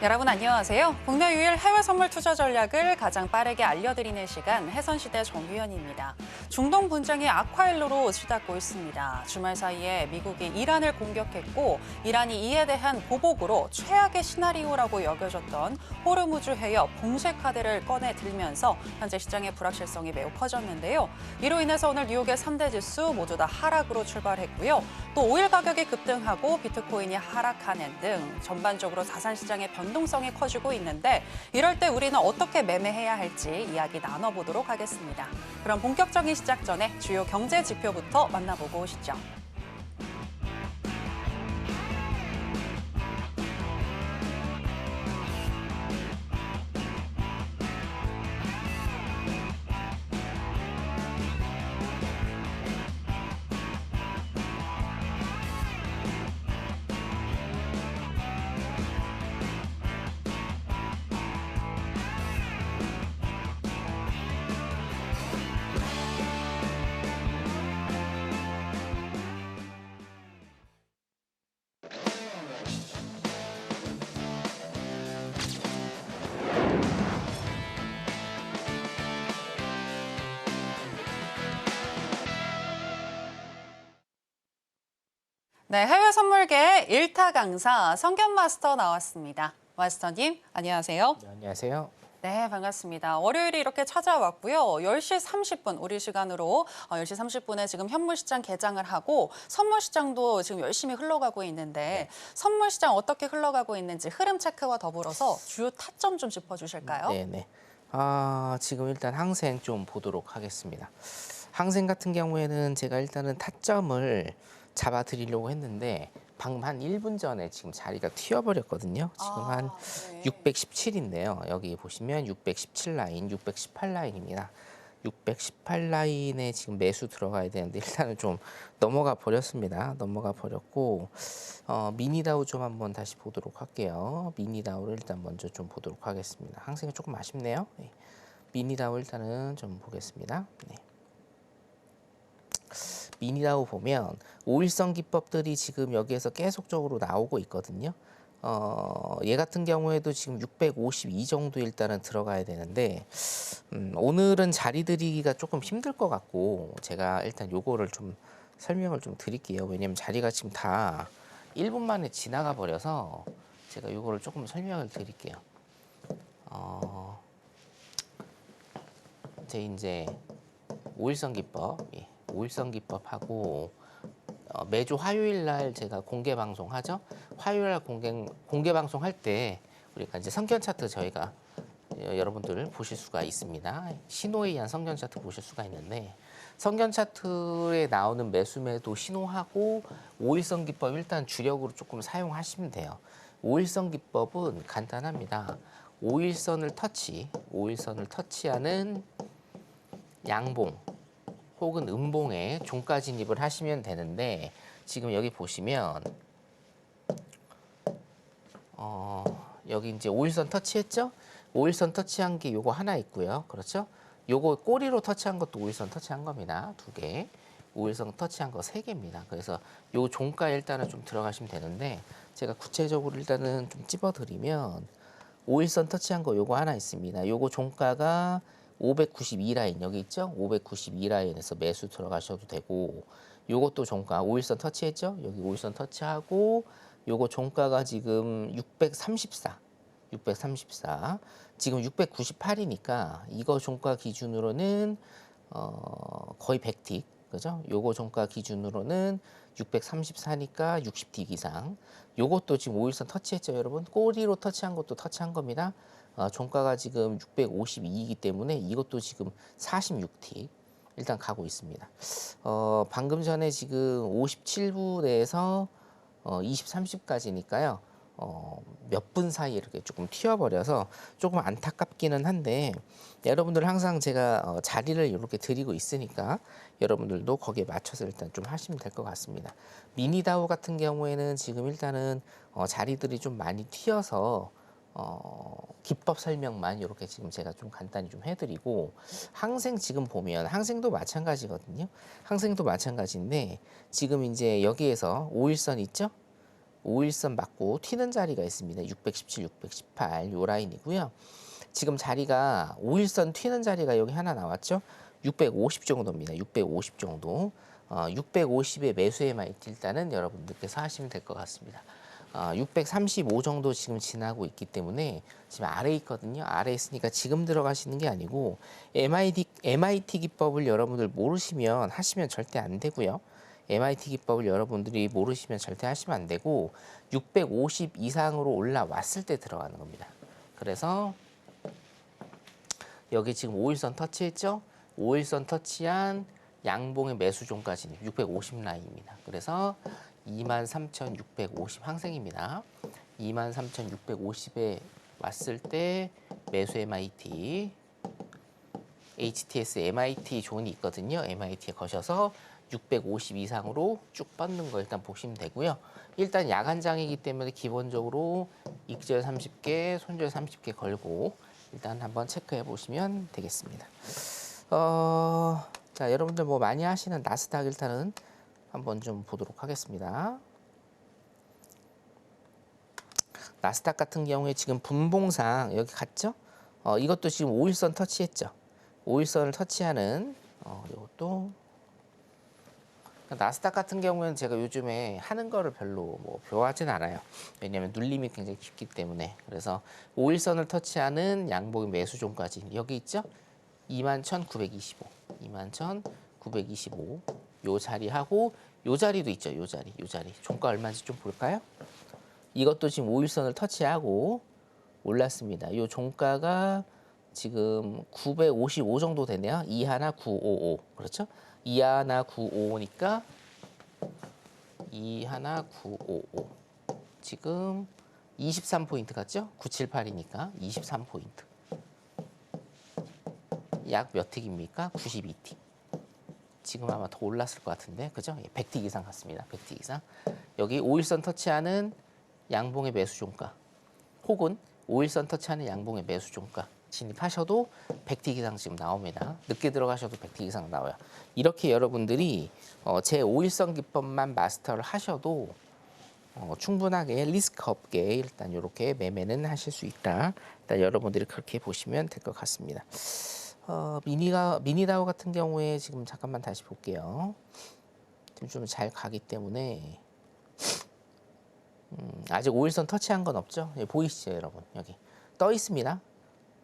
여러분 안녕하세요. 국내 유일 해외 선물 투자 전략을 가장 빠르게 알려드리는 시간 해선시대 정유현입니다. 중동 분쟁이 악화일로로 치닫고 있습니다. 주말 사이에 미국이 이란을 공격했고 이란이 이에 대한 보복으로 최악의 시나리오라고 여겨졌던 호르무즈 해협 봉쇄 카드를 꺼내 들면서 현재 시장의 불확실성이 매우 커졌는데요. 이로 인해서 오늘 뉴욕의 3대 지수 모두 다 하락으로 출발했고요. 또 오일 가격이 급등하고 비트코인이 하락하는 등 전반적으로 자산 시장의 변동성이 커지고 있는데 이럴 때 우리는 어떻게 매매해야 할지 이야기 나눠보도록 하겠습니다. 그럼 본격적인 시작 전에 주요 경제 지표부터 만나보고 오시죠. 네, 해외 선물계 1타 강사 성견 마스터 나왔습니다. 마스터님, 안녕하세요. 네, 안녕하세요. 네, 반갑습니다. 월요일이 이렇게 찾아왔고요. 10시 30분, 우리 시간으로 10시 30분에 지금 현물시장 개장을 하고 선물시장도 지금 열심히 흘러가고 있는데 선물시장 어떻게 흘러가고 있는지 흐름 체크와 더불어서 주요 타점 좀 짚어주실까요? 네. 지금 일단 항생 좀 보도록 하겠습니다. 항생 같은 경우에는 제가 일단은 타점을 잡아드리려고 했는데 방금 한 1분 전에 지금 자리가 튀어버렸거든요. 지금 한 네. 617인데요. 여기 보시면 617 라인, 618 라인입니다. 618 라인에 지금 매수 들어가야 되는데 일단은 좀 넘어가 버렸습니다. 넘어가 버렸고 미니다우 좀 한번 다시 보도록 할게요. 미니다우를 일단 먼저 좀 보도록 하겠습니다. 항생이 조금 아쉽네요. 네. 미니다우 일단은 좀 보겠습니다. 네. 미니다우 보면 5일선 기법들이 지금 여기에서 계속적으로 나오고 있거든요. 얘 같은 경우에도 지금 652 정도 일단은 들어가야 되는데 오늘은 자리 드리기가 조금 힘들 것 같고 제가 일단 요거를 좀 설명을 좀 드릴게요. 왜냐면 자리가 지금 다 1분 만에 지나가 버려서 제가 요거를 조금 설명을 드릴게요. 이제 5일선 기법, 5일선 기법하고 매주 화요일 날 제가 공개 방송하죠. 화요일 날 공개 방송할 때 우리가 이제 성견 차트 저희가 여러분들 보실 수가 있습니다. 신호에 의한 성견 차트 보실 수가 있는데 성견 차트에 나오는 매수매도 신호하고 5일선 기법 일단 주력으로 조금 사용하시면 돼요. 5일선 기법은 간단합니다. 5일선을 터치하는 양봉 혹은 음봉에 종가 진입을 하시면 되는데 지금 여기 보시면 여기 이제 5일선 터치했죠? 5일선 터치한 게 요거 하나 있고요. 그렇죠? 요거 꼬리로 터치한 것도 5일선 터치한 겁니다. 2개. 5일선 터치한 거 3개입니다. 그래서 요 종가 일단은 좀 들어가시면 되는데 제가 구체적으로 일단은 좀 찝어드리면 5일선 터치한 거 요거 하나 있습니다. 요거 종가가 592 라인 여기 있죠? 592 라인에서 매수 들어가셔도 되고 요것도 종가 5일선 터치했죠? 여기 5일선 터치하고 요거 종가가 지금 634 지금 698이니까 이거 종가 기준으로는 거의 100틱 그죠? 요거 종가 기준으로는 634니까 60틱 이상. 요것도 지금 5일선 터치했죠, 여러분? 꼬리로 터치한 것도 터치한 겁니다. 종가가 지금 652이기 때문에 이것도 지금 46틱 일단 가고 있습니다. 방금 전에 지금 57부 내에서 20, 30까지니까요. 몇 분 사이에 이렇게 조금 튀어버려서 조금 안타깝기는 한데 여러분들 항상 제가 자리를 이렇게 드리고 있으니까 여러분들도 거기에 맞춰서 일단 좀 하시면 될 것 같습니다. 미니다우 같은 경우에는 지금 일단은 자리들이 좀 많이 튀어서 기법 설명만 이렇게 지금 제가 좀 간단히 좀 해드리고 항생 지금 보면 항생도 마찬가지거든요. 항생도 마찬가지인데 지금 이제 여기에서 5일선 있죠? 5일선 맞고 튀는 자리가 있습니다. 617, 618 요 라인이고요. 지금 자리가 5일선 튀는 자리가 여기 하나 나왔죠. 650 정도입니다. 650 정도. 650의 매수 MIT 일단은 여러분들께서 하시면 될 것 같습니다. 635 정도 지금 지나고 있기 때문에 지금 아래에 있거든요. 아래에 있으니까 지금 들어가시는 게 아니고 MIT 기법을 여러분들 모르시면 하시면 절대 안 되고요. MIT 기법을 여러분들이 모르시면 절대 하시면 안 되고 650 이상으로 올라왔을 때 들어가는 겁니다. 그래서 여기 지금 5일선 터치했죠? 5일선 터치한 양봉의 매수존까지는 650 라인입니다. 그래서 23,650 항생입니다. 23,650에 왔을 때 매수 MIT, HTS MIT 존이 있거든요. MIT에 거셔서 650 이상으로 쭉 뻗는 거 일단 보시면 되고요. 일단 야간장이기 때문에 기본적으로 익절 30개, 손절 30개 걸고 일단 한번 체크해 보시면 되겠습니다. 자, 여러분들 뭐 많이 하시는 나스닥 일단은 한번 좀 보도록 하겠습니다. 나스닥 같은 경우에 지금 분봉상 여기 갔죠? 이것도 지금 5일선 터치했죠? 5일선을 터치하는 이것도 나스닥 같은 경우에는 제가 요즘에 하는 거를 별로 뭐 좋아하진 않아요. 왜냐하면 눌림이 굉장히 깊기 때문에. 그래서 5일선을 터치하는 양봉의 매수존까지 여기 있죠? 21,925, 21,925 요 자리하고 요 자리도 있죠. 요 자리. 종가 얼마인지 좀 볼까요? 이것도 지금 5일선을 터치하고 올랐습니다. 요 종가가 지금 955 정도 되네요. 21955. 그렇죠? 21955니까 21955. 지금 23포인트 같죠? 978이니까 23포인트. 약 몇 틱입니까? 92틱. 지금 아마 더 올랐을 것 같은데, 그죠? 100틱 이상 같습니다. 100틱 이상. 여기 5일선 터치하는 양봉의 매수 종가, 혹은 5일선 터치하는 양봉의 매수 종가 진입하셔도 100틱 이상 지금 나옵니다. 늦게 들어가셔도 100틱 이상 나와요. 이렇게 여러분들이 제 5일선 기법만 마스터를 하셔도 충분하게 리스크 없게 일단 이렇게 매매는 하실 수 있다. 일단 여러분들이 그렇게 보시면 될 것 같습니다. 미니다우 같은 경우에 지금 잠깐만 다시 볼게요. 지금 좀 잘 가기 때문에 아직 5일선 터치한 건 없죠? 예, 보이시죠, 여러분? 여기 떠 있습니다.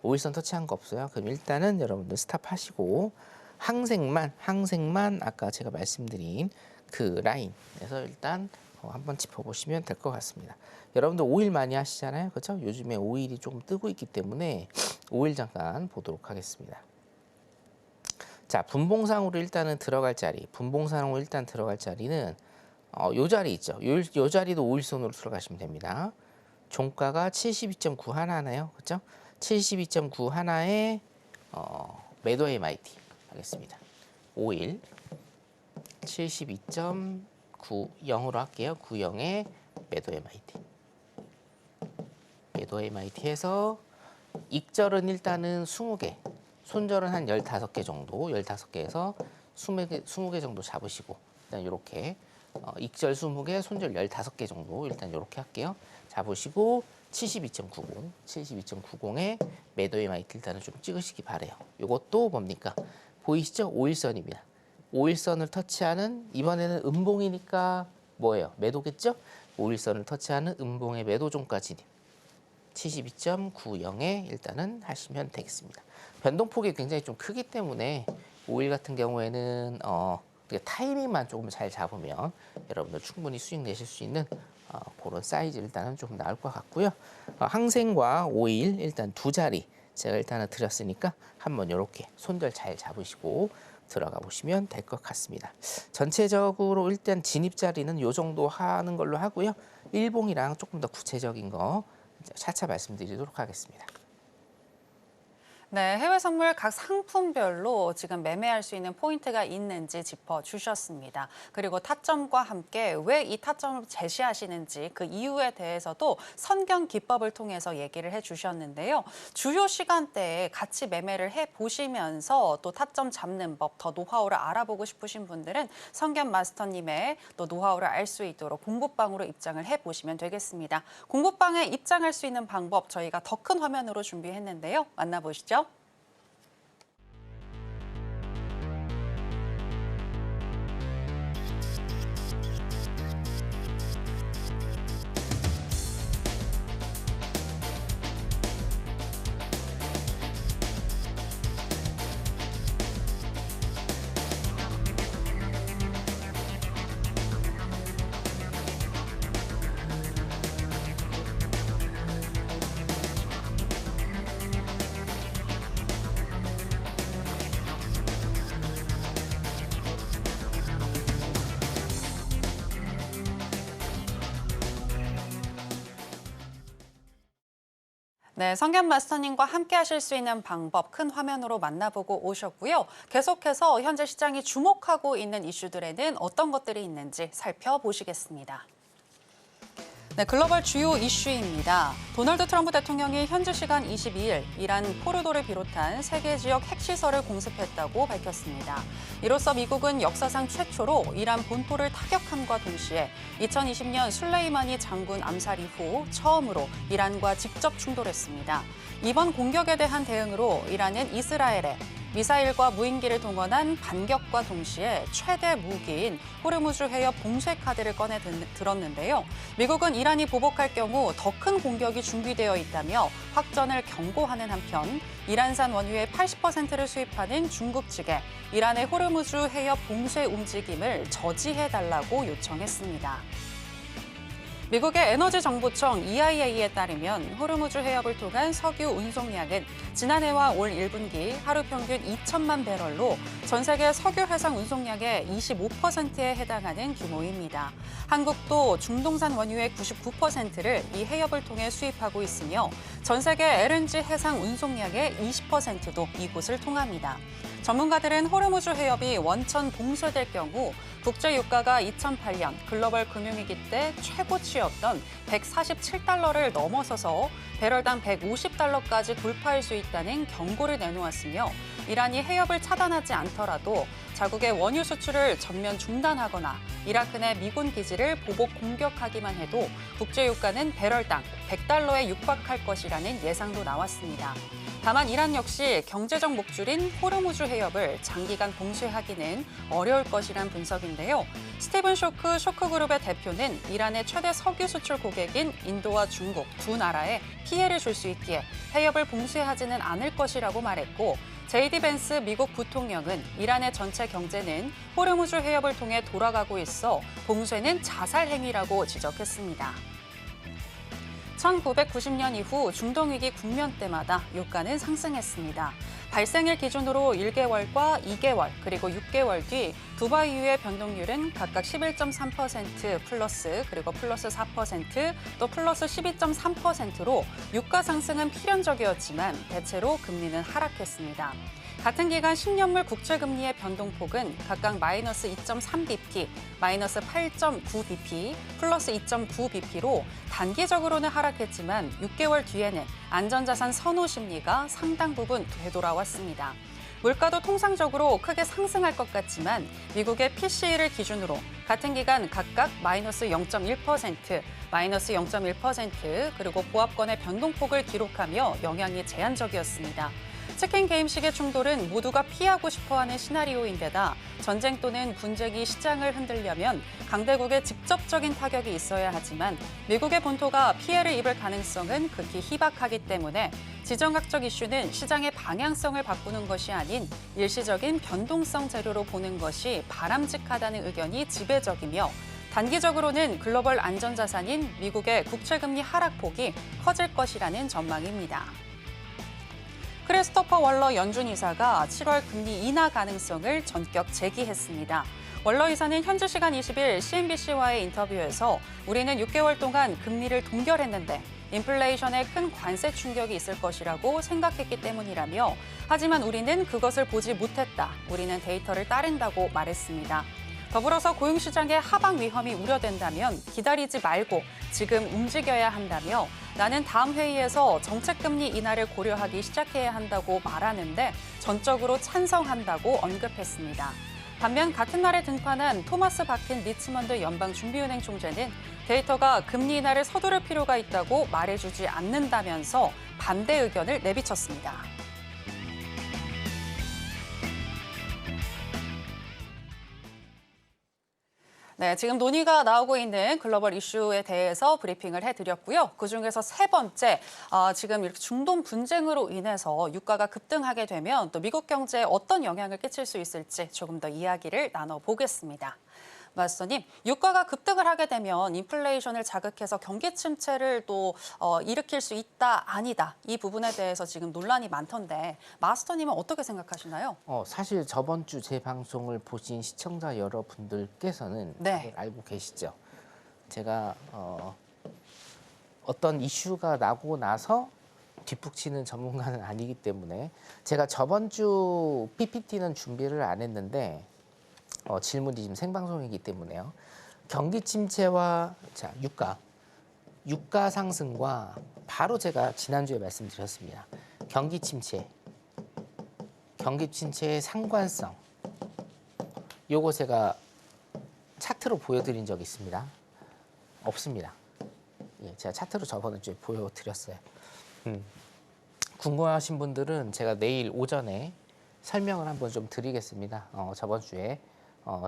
5일선 터치한 거 없어요. 그럼 일단은 여러분들 스탑하시고 항생만 아까 제가 말씀드린 그 라인에서 일단 한번 짚어보시면 될 것 같습니다. 여러분들 5일 많이 하시잖아요, 그렇죠? 요즘에 5일이 조금 뜨고 있기 때문에 5일 잠깐 보도록 하겠습니다. 자, 분봉상으로 일단은 들어갈 자리, 분봉상으로 일단 들어갈 자리는 요 자리 있죠. 요 자리도 5일선으로 들어가시면 됩니다. 종가가 72.9 하나네요, 그렇죠? 72.9 하나에 매도 MIT 하겠습니다. 5일 72.90으로 할게요. 90에 매도 MIT. 매도 MIT에서 익절은 일단은 20개, 손절은 한 15개 정도, 15개에서 20개 정도 잡으시고 일단 이렇게 익절 20개, 손절 15개 정도 일단 이렇게 할게요. 잡으시고 72.90, 72.90에 매도 MIT 일단은 좀 찍으시기 바래요. 이것도 뭡니까? 보이시죠? 5일선입니다. 5일선을 터치하는, 이번에는 음봉이니까 뭐예요? 매도겠죠? 5일선을 터치하는 음봉의 매도존까지 72.90에 일단은 하시면 되겠습니다. 변동폭이 굉장히 좀 크기 때문에 5일 같은 경우에는 타이밍만 조금 잘 잡으면 여러분들 충분히 수익 내실 수 있는 그런 사이즈 일단은 좀 나올 것 같고요. 항생과 5일 일단 두 자리 제가 일단은 드렸으니까 한번 이렇게 손절 잘 잡으시고 들어가 보시면 될 것 같습니다. 전체적으로 일단 진입 자리는 이 정도 하는 걸로 하고요. 일봉이랑 조금 더 구체적인 거 차차 말씀드리도록 하겠습니다. 네, 해외 선물 각 상품별로 지금 매매할 수 있는 포인트가 있는지 짚어주셨습니다. 그리고 타점과 함께 왜 이 타점을 제시하시는지 그 이유에 대해서도 선경 기법을 통해서 얘기를 해주셨는데요. 주요 시간대에 같이 매매를 해보시면서 또 타점 잡는 법, 더 노하우를 알아보고 싶으신 분들은 선경 마스터님의 또 노하우를 알 수 있도록 공부방으로 입장을 해보시면 되겠습니다. 공부방에 입장할 수 있는 방법 저희가 더 큰 화면으로 준비했는데요. 만나보시죠. 네, 성견 마스터님과 함께 하실 수 있는 방법 큰 화면으로 만나보고 오셨고요. 계속해서 현재 시장이 주목하고 있는 이슈들에는 어떤 것들이 있는지 살펴보시겠습니다. 네, 글로벌 주요 이슈입니다. 도널드 트럼프 대통령이 현지 시간 22일 이란 포르도를 비롯한 세계 지역 핵시설을 공습했다고 밝혔습니다. 이로써 미국은 역사상 최초로 이란 본토를 타격함과 동시에 2020년 술레이마니 장군 암살 이후 처음으로 이란과 직접 충돌했습니다. 이번 공격에 대한 대응으로 이란은 이스라엘에 미사일과 무인기를 동원한 반격과 동시에 최대 무기인 호르무즈 해협 봉쇄 카드를 꺼내 들었는데요. 미국은 이란이 보복할 경우 더 큰 공격이 준비되어 있다며 확전을 경고하는 한편 이란산 원유의 80%를 수입하는 중국 측에 이란의 호르무즈 해협 봉쇄 움직임을 저지해달라고 요청했습니다. 미국의 에너지정보청 EIA에 따르면 호르무즈 해협을 통한 석유 운송량은 지난해와 올 1분기 하루 평균 2천만 배럴로 전 세계 석유 해상 운송량의 25%에 해당하는 규모입니다. 한국도 중동산 원유의 99%를 이 해협을 통해 수입하고 있으며 전 세계 LNG 해상 운송량의 20%도 이곳을 통합니다. 전문가들은 호르무즈 해협이 원천 봉쇄될 경우 국제 유가가 2008년 글로벌 금융위기 때 최고치였던 147달러를 넘어서서 배럴당 150달러까지 돌파할 수 있다는 경고를 내놓았으며 이란이 해협을 차단하지 않더라도 자국의 원유 수출을 전면 중단하거나 이라크 내 미군 기지를 보복 공격하기만 해도 국제 유가는 배럴당 100달러에 육박할 것이라는 예상도 나왔습니다. 다만 이란 역시 경제적 목줄인 호르무즈 해협을 장기간 봉쇄하기는 어려울 것이란 분석인데요. 스티븐 쇼크그룹의 대표는 이란의 최대 석유 수출 고객인 인도와 중국 두 나라에 피해를 줄 수 있기에 해협을 봉쇄하지는 않을 것이라고 말했고 JD 벤스 미국 부통령은 이란의 전체 경제는 호르무즈 해협을 통해 돌아가고 있어 봉쇄는 자살 행위라고 지적했습니다. 1990년 이후 중동위기 국면 때마다 유가는 상승했습니다. 발생일 기준으로 1개월과 2개월 그리고 6개월 뒤 두바이유의 변동률은 각각 11.3% 플러스 그리고 플러스 4% 또 플러스 12.3%로 유가 상승은 필연적이었지만 대체로 금리는 하락했습니다. 같은 기간 10년물 국채금리의 변동폭은 각각 마이너스 2.3bp, 마이너스 8.9bp, 플러스 2.9bp로 단기적으로는 하락했지만 6개월 뒤에는 안전자산 선호 심리가 상당 부분 되돌아왔습니다. 물가도 통상적으로 크게 상승할 것 같지만 미국의 PCE를 기준으로 같은 기간 각각 마이너스 0.1%, 마이너스 0.1% 그리고 보합권의 변동폭을 기록하며 영향이 제한적이었습니다. 치킨 게임식의 충돌은 모두가 피하고 싶어하는 시나리오인데다 전쟁 또는 분쟁이 시장을 흔들려면 강대국의 직접적인 타격이 있어야 하지만 미국의 본토가 피해를 입을 가능성은 극히 희박하기 때문에 지정학적 이슈는 시장의 방향성을 바꾸는 것이 아닌 일시적인 변동성 재료로 보는 것이 바람직하다는 의견이 지배적이며 단기적으로는 글로벌 안전자산인 미국의 국채금리 하락폭이 커질 것이라는 전망입니다. 크리스토퍼 월러 연준 이사가 7월 금리 인하 가능성을 전격 제기했습니다. 월러 이사는 현지 시간 20일 CNBC와의 인터뷰에서 우리는 6개월 동안 금리를 동결했는데 인플레이션에 큰 관세 충격이 있을 것이라고 생각했기 때문이라며 하지만 우리는 그것을 보지 못했다. 우리는 데이터를 따른다고 말했습니다. 더불어서 고용시장의 하방 위험이 우려된다면 기다리지 말고 지금 움직여야 한다며 나는 다음 회의에서 정책금리 인하를 고려하기 시작해야 한다고 말하는데 전적으로 찬성한다고 언급했습니다. 반면 같은 날에 등판한 토마스 바킨 리치먼드 연방준비은행 총재는 데이터가 금리 인하를 서두를 필요가 있다고 말해주지 않는다면서 반대 의견을 내비쳤습니다. 네, 지금 논의가 나오고 있는 글로벌 이슈에 대해서 브리핑을 해드렸고요. 그중에서 세 번째, 지금 이렇게 중동 분쟁으로 인해서 유가가 급등하게 되면 또 미국 경제에 어떤 영향을 끼칠 수 있을지 조금 더 이야기를 나눠보겠습니다. 마스터님, 유가가 급등을 하게 되면 인플레이션을 자극해서 경기 침체를 또 일으킬 수 있다, 아니다. 이 부분에 대해서 지금 논란이 많던데 마스터님은 어떻게 생각하시나요? 사실 저번 주 제 방송을 보신 시청자 여러분들께서는 네. 알고 계시죠. 제가 어떤 이슈가 나고 나서 뒷북치는 전문가는 아니기 때문에 제가 저번 주 PPT는 준비를 안 했는데 질문이 지금 생방송이기 때문에요. 경기 침체와 유가 상승과 바로 제가 지난주에 말씀드렸습니다. 경기 침체의 상관성. 요거 제가 차트로 보여드린 적 있습니다. 없습니다. 예, 제가 차트로 저번 주에 보여드렸어요. 궁금하신 분들은 제가 내일 오전에 설명을 한번 좀 드리겠습니다. 저번 주에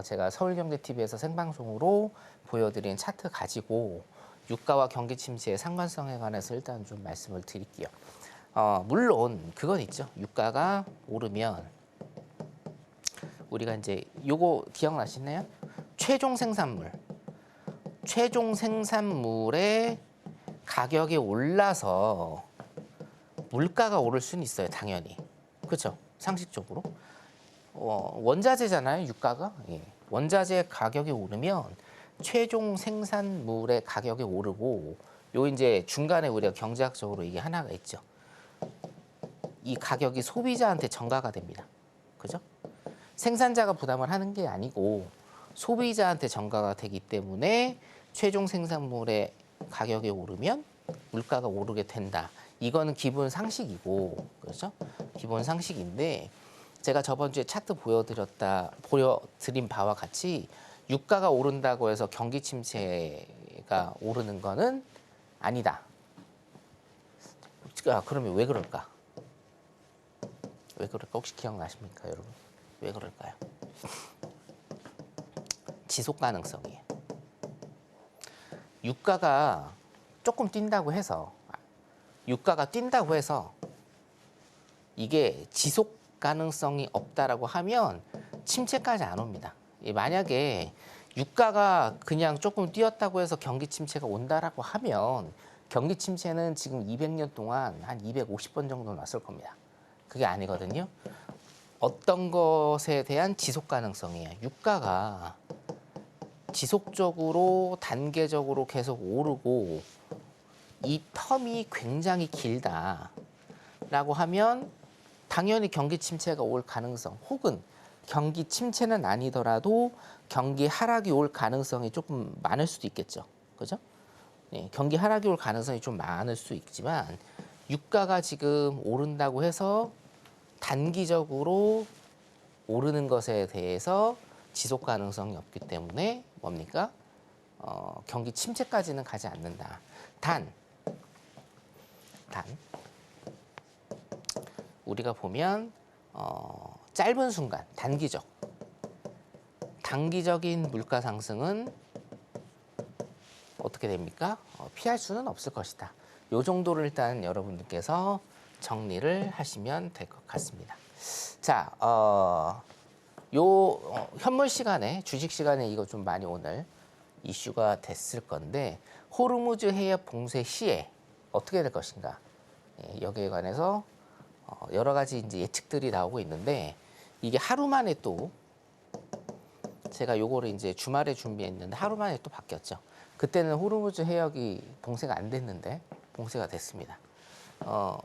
제가 서울경제TV에서 생방송으로 보여드린 차트 가지고 유가와 경기 침체의 상관성에 관해서 일단 좀 말씀을 드릴게요. 물론 그건 있죠. 유가가 오르면 우리가 이제 요거 기억나시나요? 최종 생산물의 가격이 올라서 물가가 오를 수는 있어요. 당연히. 그렇죠? 상식적으로. 원자재잖아요, 유가가. 예. 원자재 가격이 오르면 최종 생산물의 가격이 오르고 요 이제 중간에 우리가 경제학적으로 이게 하나가 있죠. 이 가격이 소비자한테 전가가 됩니다. 그죠? 생산자가 부담을 하는 게 아니고 소비자한테 전가가 되기 때문에 최종 생산물의 가격이 오르면 물가가 오르게 된다. 이거는 기본 상식이고, 그렇죠? 기본 상식인데 제가 저번 주에 차트 보여드린 바와 같이 유가가 오른다고 해서 경기 침체가 오르는 거는 아니다. 그러면 왜 그럴까? 왜 그럴까? 혹시 기억나십니까, 여러분? 왜 그럴까요? 지속 가능성이에요. 유가가 뛴다고 해서 이게 지속 가능성이 없다라고 하면 침체까지 안 옵니다. 만약에 유가가 그냥 조금 뛰었다고 해서 경기 침체가 온다라고 하면 경기 침체는 지금 200년 동안 한 250번 정도 났을 겁니다. 그게 아니거든요. 어떤 것에 대한 지속 가능성이에요. 유가가 지속적으로 단계적으로 계속 오르고 이 텀이 굉장히 길다라고 하면 당연히 경기 침체가 올 가능성 혹은 경기 침체는 아니더라도 경기 하락이 올 가능성이 조금 많을 수도 있겠죠. 그죠? 네, 경기 하락이 올 가능성이 좀 많을 수 있지만 유가가 지금 오른다고 해서 단기적으로 오르는 것에 대해서 지속 가능성이 없기 때문에 뭡니까? 경기 침체까지는 가지 않는다. 단 우리가 보면 짧은 순간 단기적인 물가 상승은 어떻게 됩니까? 피할 수는 없을 것이다. 요 정도를 일단 여러분들께서 정리를 하시면 될 것 같습니다. 자, 현물 시간에 주식 시간에 이거 좀 많이 오늘 이슈가 됐을 건데 호르무즈 해협 봉쇄 시에 어떻게 될 것인가? 여기에 관해서 여러 가지 이제 예측들이 나오고 있는데 이게 하루 만에 또 제가 요거를 이제 주말에 준비했는데 하루 만에 또 바뀌었죠. 그때는 호르무즈 해역이 봉쇄가 안 됐는데 봉쇄가 됐습니다.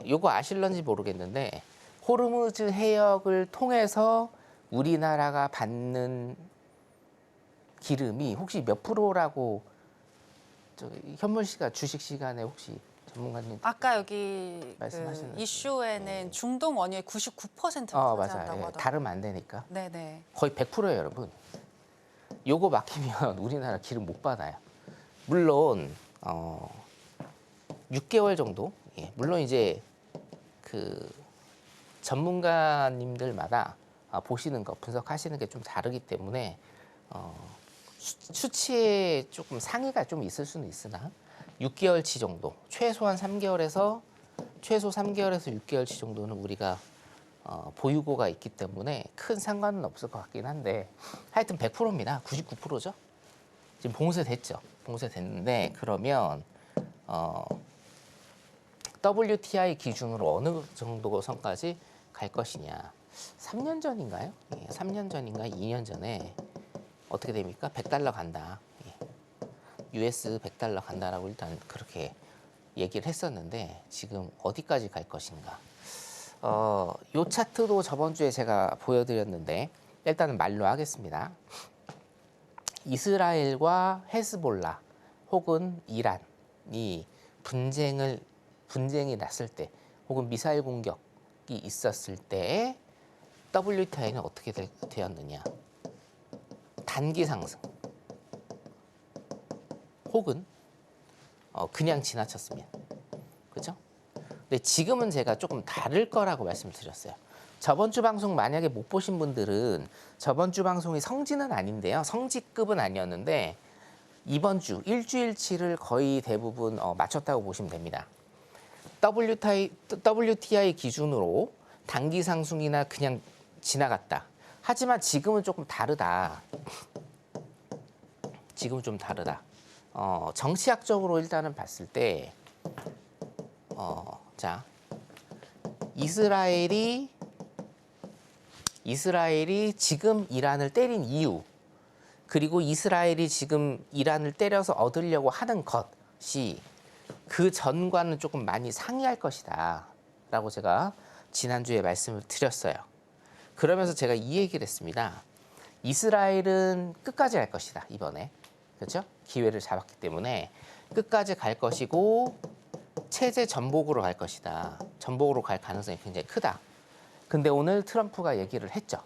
요거 아실런지 모르겠는데 호르무즈 해역을 통해서 우리나라가 받는 기름이 혹시 몇 프로라고 현물 씨가 주식 시간에 혹시 전문가님 아까 여기 그 말씀하시는 이슈에는 중동 원유의 99%를 차지한다고 맞아요. 예, 하더라고요. 다르면 안 되니까 네네. 거의 100%예요, 여러분. 요거 막히면 우리나라 기름 못 받아요. 물론 6개월 정도. 예, 물론 이제 그 전문가님들마다 보시는 거 분석하시는 게 좀 다르기 때문에 수치에 조금 상이가 좀 있을 수는 있으나 6개월치 정도, 최소한 3개월에서 최소 3개월에서 6개월치 정도는 우리가 보유고가 있기 때문에 큰 상관은 없을 것 같긴 한데 하여튼 100%입니다. 99%죠. 지금 봉쇄됐죠. 봉쇄됐는데 그러면 WTI 기준으로 어느 정도 선까지 갈 것이냐. 3년 전인가요? 예, 3년 전인가 2년 전에 어떻게 됩니까? 100달러 간다. 예. US 100달러 간다라고 일단 그렇게 얘기를 했었는데 지금 어디까지 갈 것인가. 요 차트도 저번 주에 제가 보여드렸는데 일단은 말로 하겠습니다. 이스라엘과 헤즈볼라 혹은 이란이 분쟁이 났을 때 혹은 미사일 공격이 있었을 때 WTI는 어떻게 되었느냐. 단기 상승 혹은 그냥 지나쳤습니다. 그렇죠? 근데 지금은 제가 조금 다를 거라고 말씀드렸어요. 저번 주 방송 만약에 못 보신 분들은 저번 주 방송이 성지는 아닌데요. 성지급은 아니었는데 이번 주 일주일치를 거의 대부분 맞췄다고 보시면 됩니다. WTI 기준으로 단기 상승이나 그냥 지나갔다. 하지만 지금은 조금 다르다. 지금은 좀 다르다. 정치학적으로 일단은 봤을 때 자, 이스라엘이 지금 이란을 때린 이유, 그리고 이스라엘이 지금 이란을 때려서 얻으려고 하는 것이 그 전과는 조금 많이 상이할 것이다 라고 제가 지난주에 말씀을 드렸어요. 그러면서 제가 이 얘기를 했습니다. 이스라엘은 끝까지 갈 것이다, 이번에. 그렇죠? 기회를 잡았기 때문에 끝까지 갈 것이고 체제 전복으로 갈 것이다. 전복으로 갈 가능성이 굉장히 크다. 근데 오늘 트럼프가 얘기를 했죠.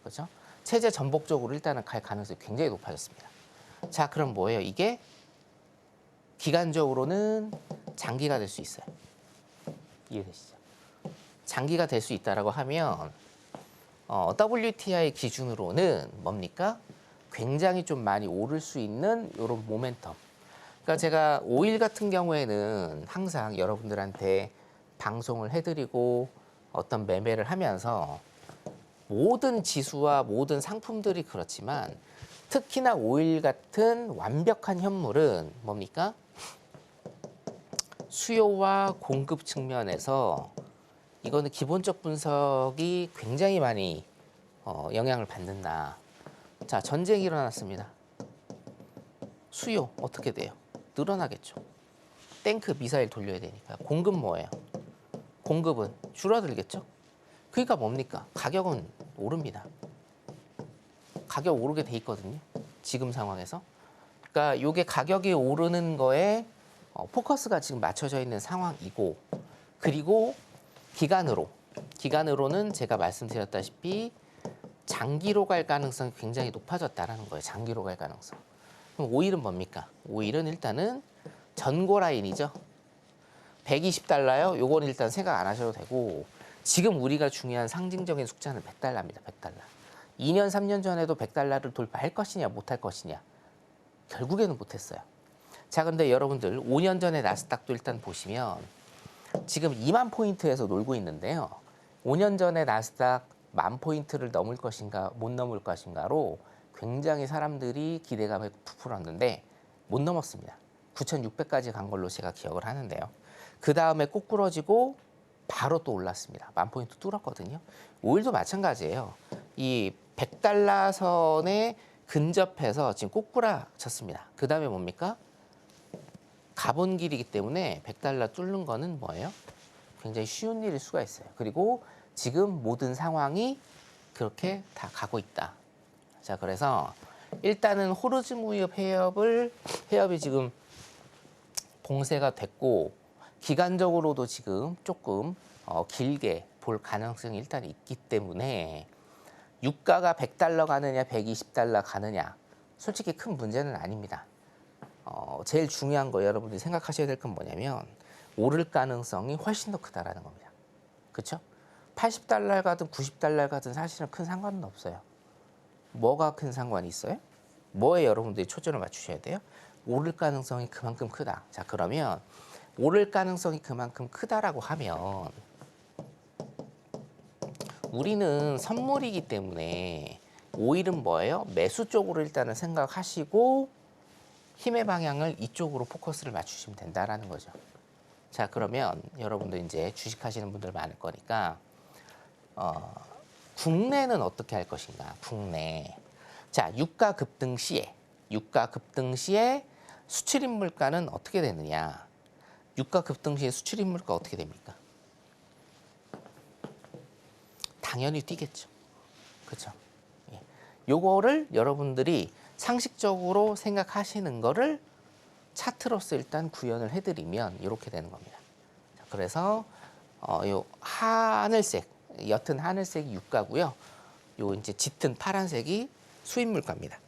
그렇죠? 체제 전복적으로 일단은 갈 가능성이 굉장히 높아졌습니다. 자, 그럼 뭐예요? 이게 기간적으로는 장기가 될 수 있어요. 이해되시죠? 장기가 될 수 있다라고 하면 WTI 기준으로는 뭡니까? 굉장히 좀 많이 오를 수 있는 이런 모멘텀. 그러니까 제가 오일 같은 경우에는 항상 여러분들한테 방송을 해드리고 어떤 매매를 하면서 모든 지수와 모든 상품들이 그렇지만 특히나 오일 같은 완벽한 현물은 뭡니까? 수요와 공급 측면에서 이거는 기본적 분석이 굉장히 많이 영향을 받는다. 자, 전쟁이 일어났습니다. 수요 어떻게 돼요? 늘어나겠죠. 탱크 미사일 돌려야 되니까. 공급 뭐예요? 공급은 줄어들겠죠. 그러니까 뭡니까? 가격은 오릅니다. 가격 오르게 돼 있거든요. 지금 상황에서. 그러니까 이게 가격이 오르는 거에 포커스가 지금 맞춰져 있는 상황이고, 그리고 기간으로는 제가 말씀드렸다시피 장기로 갈 가능성이 굉장히 높아졌다라는 거예요. 장기로 갈 가능성. 그럼 오일은 뭡니까? 오일은 일단은 전고 라인이죠. 120달러요. 요거는 일단 생각 안 하셔도 되고, 지금 우리가 중요한 상징적인 숫자는 100달러입니다. 100달러. 2년, 3년 전에도 100달러를 돌파할 것이냐, 못할 것이냐. 결국에는 못했어요. 자, 근데 여러분들 5년 전에 나스닥도 일단 보시면 지금 2만 포인트에서 놀고 있는데요. 5년 전에 나스닥 10,000포인트를 넘을 것인가, 못 넘을 것인가로 굉장히 사람들이 기대감을 부풀었는데 못 넘었습니다. 9,600까지 간 걸로 제가 기억을 하는데요. 그 다음에 꼬꾸러지고 바로 또 올랐습니다. 10,000포인트 뚫었거든요. 오일도 마찬가지예요. 이 100달러 선에 근접해서 지금 꼬꾸라졌습니다. 그 다음에 뭡니까? 가본 길이기 때문에 100달러 뚫는 거는 뭐예요? 굉장히 쉬운 일일 수가 있어요. 그리고 지금 모든 상황이 그렇게 다 가고 있다. 자, 그래서 일단은 호르즈 무협 해협이 지금 봉쇄가 됐고 기간적으로도 지금 조금 길게 볼 가능성이 일단 있기 때문에 유가가 100달러 가느냐 120달러 가느냐 솔직히 큰 문제는 아닙니다. 제일 중요한 거 여러분들이 생각하셔야 될 건 뭐냐면 오를 가능성이 훨씬 더 크다라는 겁니다. 그렇죠? 80달러 가든 90달러 가든 사실은 큰 상관은 없어요. 뭐가 큰 상관이 있어요? 뭐에 여러분들이 초점을 맞추셔야 돼요? 오를 가능성이 그만큼 크다. 자, 그러면 오를 가능성이 그만큼 크다라고 하면 우리는 선물이기 때문에 오일은 뭐예요? 매수 쪽으로 일단은 생각하시고 힘의 방향을 이쪽으로 포커스를 맞추시면 된다라는 거죠. 자, 그러면 여러분들 이제 주식하시는 분들 많을 거니까 국내는 어떻게 할 것인가? 국내. 자, 유가 급등 시에 수출입 물가는 어떻게 되느냐? 유가 급등 시에 수출입 물가 어떻게 됩니까? 당연히 뛰겠죠. 그렇죠? 예. 요거를 여러분들이 상식적으로 생각하시는 거를 차트로서 일단 구현을 해드리면 이렇게 되는 겁니다. 자, 그래서 요 하늘색, 옅은 하늘색이 유가고요. 요 이제 짙은 파란색이 수입 물가입니다.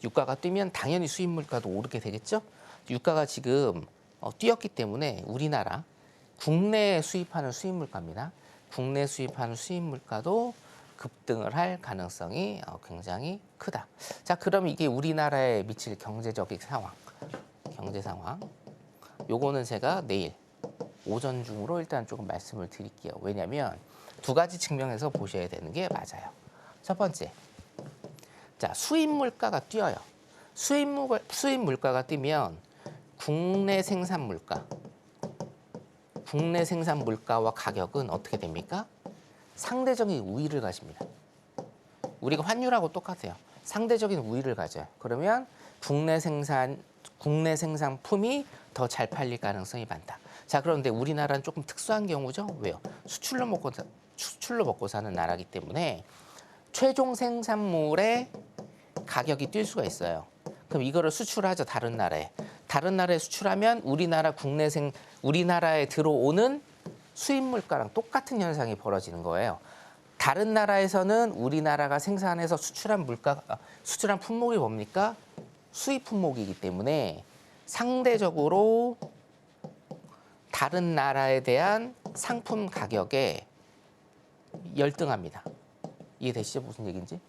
유가가 뛰면 당연히 수입 물가도 오르게 되겠죠. 유가가 지금 뛰었기 때문에 우리나라 국내에 수입하는 수입 물가입니다. 국내 수입하는 수입 물가도 급등을 할 가능성이 굉장히 크다. 자, 그럼 이게 우리나라에 미칠 경제적인 상황, 경제 상황. 요거는 제가 내일 오전 중으로 일단 조금 말씀을 드릴게요. 왜냐하면 두 가지 측면에서 보셔야 되는 게 맞아요. 첫 번째, 자, 수입 물가가 뛰어요. 수입 물가가 뛰면 국내 생산 물가와 가격은 어떻게 됩니까? 상대적인 우위를 가집니다. 우리가 환율하고 똑같아요. 상대적인 우위를 가져요. 그러면 국내 생산품이 더 잘 팔릴 가능성이 많다. 자, 그런데 우리나라는 조금 특수한 경우죠. 왜요? 수출로 먹고 사는 나라이기 때문에 최종 생산물의 가격이 뛸 수가 있어요. 그럼 이거를 수출하죠. 다른 나라에 수출하면 우리나라에 들어오는 수입 물가랑 똑같은 현상이 벌어지는 거예요. 다른 나라에서는 우리나라가 생산해서 수출한 품목이 뭡니까? 수입 품목이기 때문에 상대적으로 다른 나라에 대한 상품 가격에 열등합니다. 이해되시죠? 무슨 얘기인지?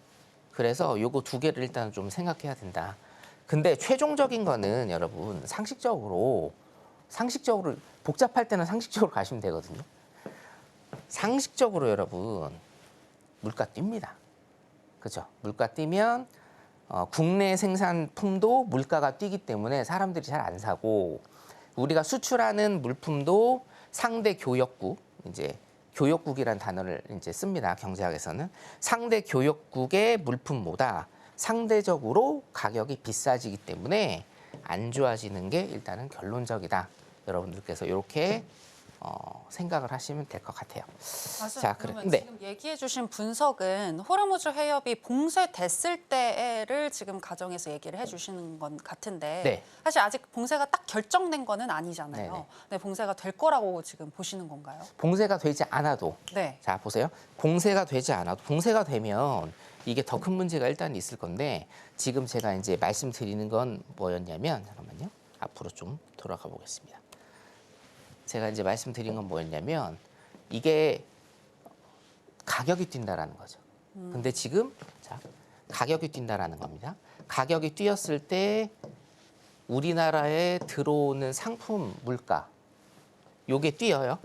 그래서 요거 두 개를 일단 좀 생각해야 된다. 근데 최종적인 거는 여러분 상식적으로 복잡할 때는 상식적으로 가시면 되거든요. 상식적으로 여러분 물가 뜁니다. 그죠? 물가 뛰면 국내 생산품도 물가가 뛰기 때문에 사람들이 잘 안 사고 우리가 수출하는 물품도 상대 교역국, 이제 교역국이라는 단어를 이제 씁니다. 경제학에서는 상대 교역국의 물품보다 상대적으로 가격이 비싸지기 때문에 안 좋아지는 게 일단은 결론적이다. 여러분들께서 이렇게 생각을 하시면 될 것 같아요. 맞아요. 자, 그러면 네. 지금 얘기해주신 분석은 호르무즈 해협이 봉쇄됐을 때를 지금 가정에서 얘기를 해주시는 건 같은데 네. 사실 아직 봉쇄가 딱 결정된 거는 아니잖아요. 네네. 네, 봉쇄가 될 거라고 지금 보시는 건가요? 봉쇄가 되지 않아도 네. 자, 보세요. 봉쇄가 되지 않아도 봉쇄가 되면 이게 더 큰 문제가 일단 있을 건데 지금 제가 이제 말씀드리는 건 뭐였냐면 잠깐만요. 앞으로 좀 돌아가 보겠습니다. 제가 이제 말씀드린 건 뭐였냐면 이게 가격이 뛴다라는 거죠. 근데 지금 자, 가격이 뛴다라는 겁니다. 가격이 뛰었을 때 우리나라에 들어오는 상품 물가 요게 뛰어요.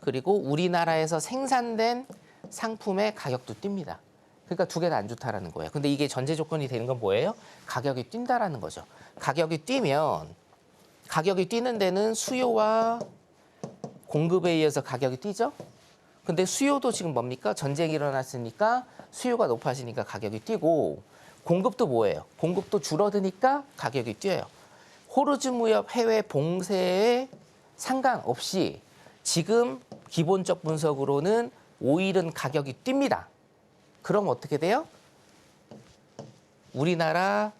그리고 우리나라에서 생산된 상품의 가격도 뜁니다. 그러니까 두 개 다 안 좋다라는 거예요. 근데 이게 전제 조건이 되는 건 뭐예요? 가격이 뛴다라는 거죠. 가격이 뛰는 데는 수요와 공급에 의해서 가격이 뛰죠. 근데 수요도 지금 뭡니까? 전쟁이 일어났으니까 수요가 높아지니까 가격이 뛰고 공급도 뭐예요? 공급도 줄어드니까 가격이 뛰어요. 호르즈 무협 해외 봉쇄에 상관없이 지금 기본적 분석으로는 오일은 가격이 뜁니다. 그럼 어떻게 돼요? 우리나라가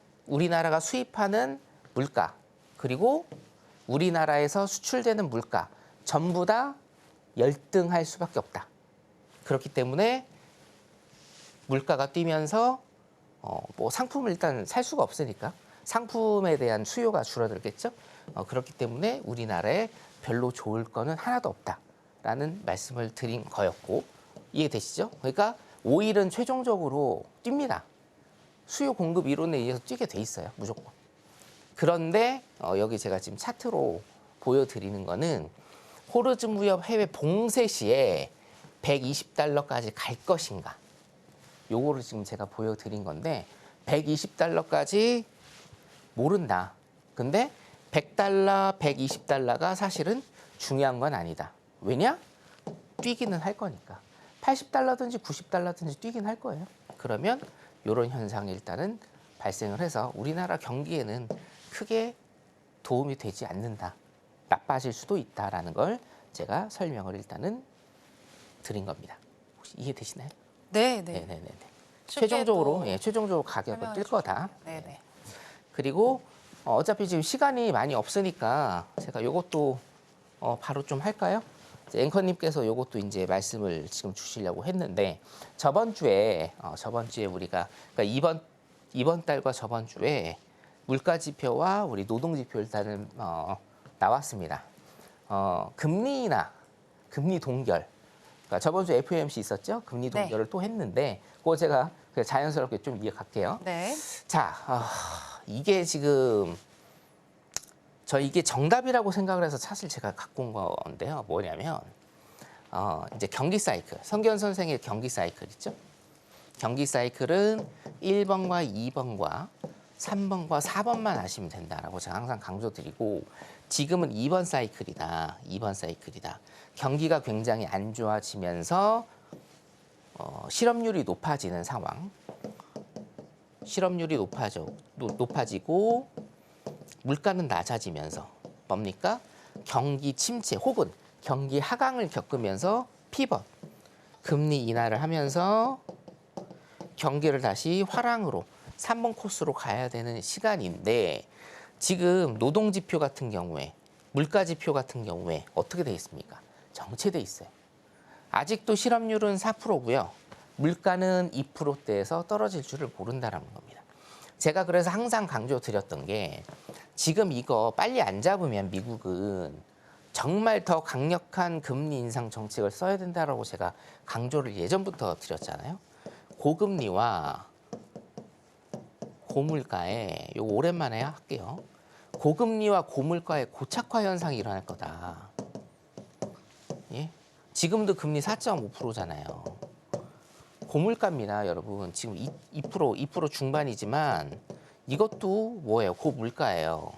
수입하는 물가 그리고 우리나라에서 수출되는 물가 전부 다 열등할 수밖에 없다. 그렇기 때문에 물가가 뛰면서 뭐 상품을 일단 살 수가 없으니까 상품에 대한 수요가 줄어들겠죠. 그렇기 때문에 우리나라에 별로 좋을 거는 하나도 없다라는 말씀을 드린 거였고 이해되시죠? 그러니까 오일은 최종적으로 뜁니다. 수요 공급 이론에 의해서 뛰게 돼 있어요. 무조건. 그런데 여기 제가 지금 차트로 보여드리는 거는 호르즈 무협 해외 봉쇄 시에 120달러까지 갈 것인가. 요거를 지금 제가 보여드린 건데 120달러까지 모른다. 근데 100달러, 120달러가 사실은 중요한 건 아니다. 왜냐? 뛰기는 할 거니까. 80달러든지 90달러든지 뛰긴 할 거예요. 그러면 이런 현상이 일단은 발생을 해서 우리나라 경기에는 크게 도움이 되지 않는다. 나빠질 수도 있다라는 걸 제가 설명을 일단은 드린 겁니다. 혹시 이해되시나요? 네, 네네네. 쉽게 최종적으로 또 최종적으로 가격은 설명해 뜰 거다. 주셨네요. 네네. 그리고 어차피 지금 시간이 많이 없으니까 제가 요것도 바로 좀 할까요? 이제 앵커님께서 요것도 이제 말씀을 지금 주시려고 했는데 저번 주에 우리가 그러니까 이번 달과 저번 주에 물가 지표와 우리 노동 지표 일단은 나왔습니다. 금리 동결. 그러니까 저번 주 FOMC 있었죠? 금리 네. 동결을 또 했는데 그거 제가 그냥 자연스럽게 좀 이어갈게요. 네. 자, 이게 지금 이게 정답이라고 생각을 해서 사실 제가 갖고 온 건데요. 뭐냐면 이제 경기 사이클, 성견 선생의 경기 사이클 있죠? 경기 사이클은 1번과 2번과 3번과 4번만 아시면 된다라고 제가 항상 강조드리고 지금은 2번 사이클이다. 2번 사이클이다. 경기가 굉장히 안 좋아지면서 실업률이 높아지는 상황. 실업률이 높아지고 물가는 낮아지면서 뭡니까? 경기 침체 혹은 경기 하강을 겪으면서 피벗, 금리 인하를 하면서 경기를 다시 화랑으로 3번 코스로 가야 되는 시간인데 지금 노동 지표 같은 경우에 물가 지표 같은 경우에 어떻게 돼 있습니까? 정체돼 있어요. 아직도 실업률은 4%고요. 물가는 2%대에서 떨어질 줄을 모른다는 겁니다. 제가 그래서 항상 강조드렸던 게 지금 이거 빨리 안 잡으면 미국은 정말 더 강력한 금리 인상 정책을 써야 된다라고 제가 강조를 예전부터 드렸잖아요. 고금리와 고물가에 요거 오랜만에 할게요. 고금리와 고물가의 고착화 현상이 일어날 거다. 예? 지금도 금리 4.5%잖아요. 고물가입니다, 여러분. 지금 2% 중반이지만 이것도 뭐예요? 고물가예요.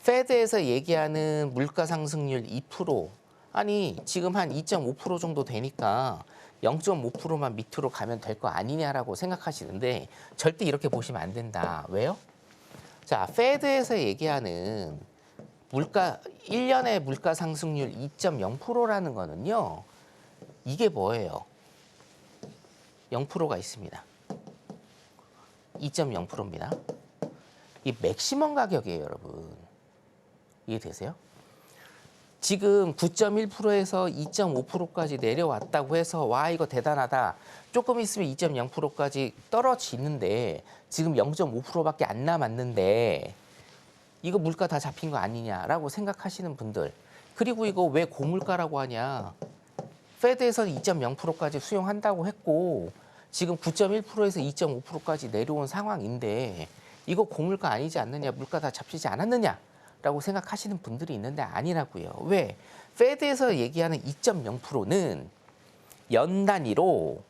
페드에서 얘기하는 물가 상승률 2%. 아니, 지금 한 2.5% 정도 되니까 0.5%만 밑으로 가면 될 거 아니냐라고 생각하시는데 절대 이렇게 보시면 안 된다. 왜요? 자, 페드에서 얘기하는 물가 1년의 물가 상승률 2.0%라는 거는요. 이게 뭐예요? 0%가 있습니다. 2.0%입니다. 이 맥시멈 가격이에요, 여러분. 이해되세요? 지금 9.1%에서 2.5%까지 내려왔다고 해서 와 이거 대단하다. 조금 있으면 2.0%까지 떨어지는데 지금 0.5%밖에 안 남았는데 이거 물가 다 잡힌 거 아니냐라고 생각하시는 분들. 그리고 이거 왜 고물가라고 하냐. 페드에서는 2.0%까지 수용한다고 했고 지금 9.1%에서 2.5%까지 내려온 상황인데 이거 고물가 아니지 않느냐. 물가 다 잡히지 않았느냐. 라고 생각하시는 분들이 있는데 아니라고요. 왜? 페드에서 얘기하는 2.0%는 연 단위로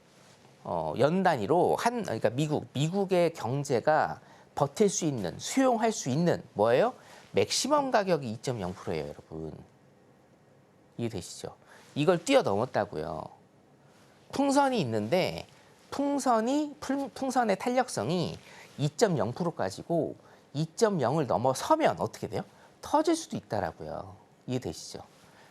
그러니까 미국의 경제가 버틸 수 있는, 수용할 수 있는 뭐예요? 맥시멈 가격이 2.0%예요, 여러분. 이해되시죠? 이걸 뛰어넘었다고요. 풍선이 있는데 풍선의 탄력성이 2.0%까지고 2.0을 넘어서면 어떻게 돼요? 터질 수도 있다라고요. 이해되시죠?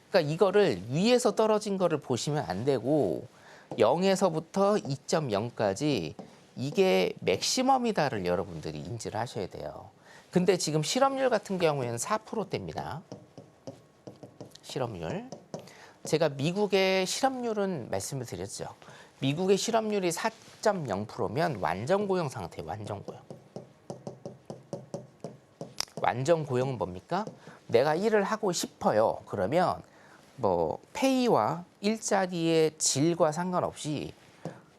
그러니까 이거를 위에서 떨어진 거를 보시면 안 되고 0에서부터 2.0까지 이게 맥시멈이다를 여러분들이 인지를 하셔야 돼요. 근데 지금 실업률 같은 경우에는 4%대입니다. 실업률. 제가 미국의 실업률은 말씀을 드렸죠. 미국의 실업률이 4.0%면 완전 고용 상태, 완전 고용. 완전 고용은 뭡니까? 내가 일을 하고 싶어요. 그러면 뭐 페이와 일자리의 질과 상관없이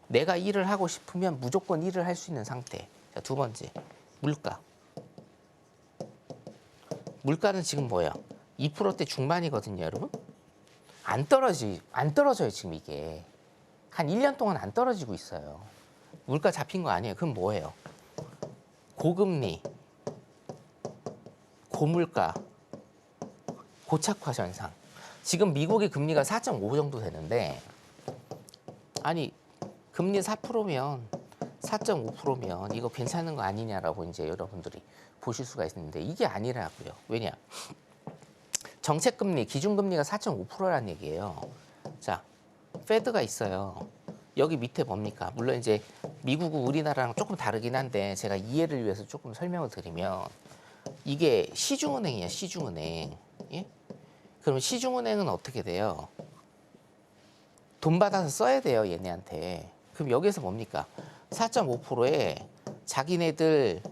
내가 일을 하고 싶으면 무조건 일을 할 수 있는 상태. 자, 두 번째, 물가. 물가는 지금 뭐예요? 2%대 중반이거든요, 여러분. 안 떨어져요, 지금 이게. 한 1년 동안 안 떨어지고 있어요. 물가 잡힌 거 아니에요. 그럼 뭐예요? 고금리, 고물가, 고착화 현상. 지금 미국의 금리가 4.5 정도 되는데, 아니 금리 4%면 4.5%면 이거 괜찮은 거 아니냐라고 이제 여러분들이 보실 수가 있는데 이게 아니라고요. 왜냐? 정책금리, 기준금리가 4.5%라는 얘기예요. 자, 페드가 있어요. 여기 밑에 뭡니까? 물론 이제 미국은 우리나라랑 조금 다르긴 한데 제가 이해를 위해서 조금 설명을 드리면 이게 시중은행이에요. 시중은행. 예? 그럼 시중은행은 어떻게 돼요? 돈 받아서 써야 돼요, 얘네한테. 그럼 여기서 뭡니까? 4.5%에 자기네들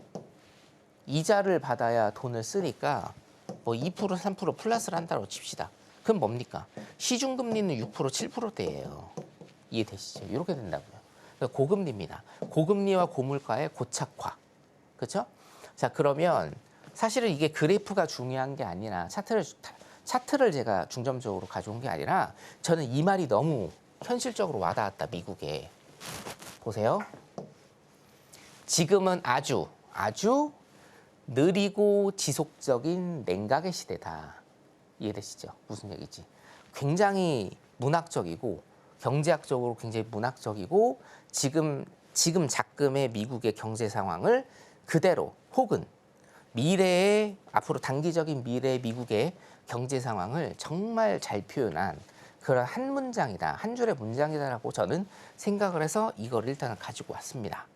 이자를 받아야 돈을 쓰니까 뭐 2%, 3% 플러스를 한다고 칩시다. 그럼 뭡니까? 시중금리는 6%, 7%대예요. 이해되시죠? 이렇게 된다고요. 그러니까 고금리입니다. 고금리와 고물가의 고착화. 그렇죠? 자, 그러면 사실은 이게 그래프가 중요한 게 아니라 차트를 제가 중점적으로 가져온 게 아니라 저는 이 말이 너무 현실적으로 와닿았다, 미국에. 보세요. 지금은 아주 느리고 지속적인 냉각의 시대다. 이해되시죠? 무슨 얘기지? 굉장히 문학적이고 경제학적으로 굉장히 문학적이고 지금 작금의 미국의 경제 상황을 그대로 혹은 미래의 앞으로 단기적인 미래의 미국의 경제 상황을 정말 잘 표현한 그런 한 문장이다, 한 줄의 문장이다라고 저는 생각을 해서 이걸 일단은 가지고 왔습니다.